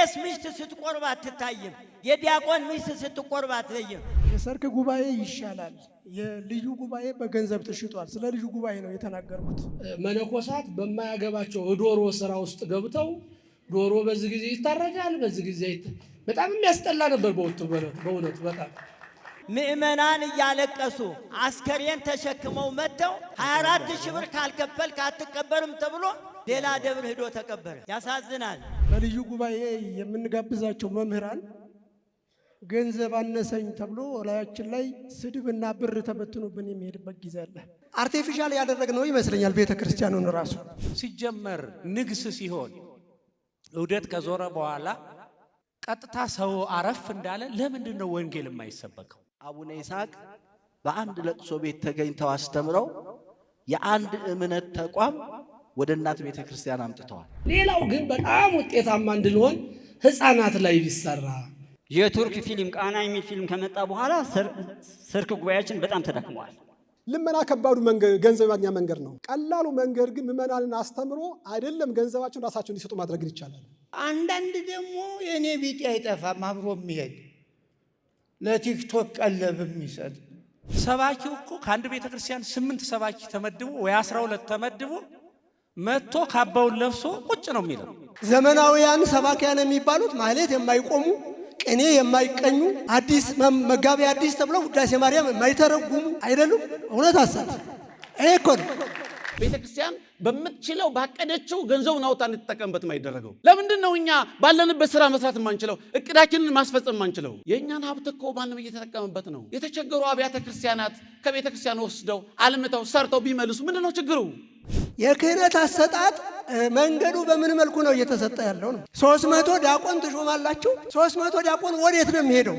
የቄስ ሚስት ስትቆርብ አትታይም። የዲያቆን ሚስት ስትቆርብ አትለይም። የሰርክ ጉባኤ ይሻላል። የልዩ ጉባኤ በገንዘብ ተሽጧል። ስለ ልዩ ጉባኤ ነው የተናገርኩት። መነኮሳት በማያገባቸው ዶሮ ስራ ውስጥ ገብተው ዶሮ በዚህ ጊዜ ይታረዳል፣ በዚህ ጊዜ በጣም የሚያስጠላ ነበር። በእውነት በጣም ምእመናን እያለቀሱ አስከሬን ተሸክመው መጥተው 24,000 ብር ካልከፈልክ አትቀበርም ተብሎ ሌላ ደብር ሄዶ ተቀበረ። ያሳዝናል። በልዩ ጉባኤ የምንጋብዛቸው መምህራን ገንዘብ አነሰኝ ተብሎ ላያችን ላይ ስድብና ብር ተበትኖብን የሚሄድበት ጊዜ አለ። አርቲፊሻል ያደረግነው ይመስለኛል ቤተክርስቲያኑን ራሱ። ሲጀመር ንግስ ሲሆን እውደት ከዞረ በኋላ ቀጥታ ሰው አረፍ እንዳለ ለምንድን ነው ወንጌል የማይሰበከው? አቡነ ይስሐቅ በአንድ ለቅሶ ቤት ተገኝተው አስተምረው የአንድ እምነት ተቋም ወደ እናት ቤተክርስቲያን አምጥተዋል። ሌላው ግን በጣም ውጤታማ እንድንሆን ህፃናት ላይ ቢሰራ። የቱርክ ፊልም ቃና የሚል ፊልም ከመጣ በኋላ ሰርክ ጉባኤያችን በጣም ተዳክመዋል። ልመና ከባዱ መንገድ ገንዘብ ማግኛ መንገድ ነው። ቀላሉ መንገድ ግን ምዕመናንን አስተምሮ አይደለም ገንዘባቸውን ራሳቸውን እንዲሰጡ ማድረግ ይቻላል። አንዳንድ ደግሞ የኔ ቢጤ አይጠፋም አብሮ የሚሄድ ለቲክቶክ ቀለብ የሚሰጥ ሰባኪው እኮ ከአንድ ቤተክርስቲያን 8 ሰባኪ ተመድቦ ወይ 12 ተመድቦ መጥቶ ካባውን ለብሶ ቁጭ ነው የሚለው። ዘመናዊያን ሰባኪያን የሚባሉት ማለት የማይቆሙ ቅኔ የማይቀኙ አዲስ መጋቢ አዲስ ተብለው ውዳሴ ማርያም የማይተረጉሙ አይደሉም። እውነት አሰብ ይሄ እኮ ነው። ቤተክርስቲያን በምትችለው ባቀደችው ገንዘቡን አውጣ እንድትጠቀምበት የማይደረገው ለምንድን ነው? እኛ ባለንበት ስራ መስራት የማንችለው እቅዳችንን ማስፈጸም የማንችለው? የእኛን ሀብት እኮ ማንም እየተጠቀምበት ነው። የተቸገሩ አብያተ ክርስቲያናት ከቤተክርስቲያን ወስደው አልምተው ሰርተው ቢመልሱ ምንድን ነው ችግሩ? የክህነት አሰጣጥ መንገዱ በምን መልኩ ነው እየተሰጠ ያለው ነው? 300 ዲያቆን ትሾማላችሁ። 300 ዲያቆን ወዴት ነው የሚሄደው?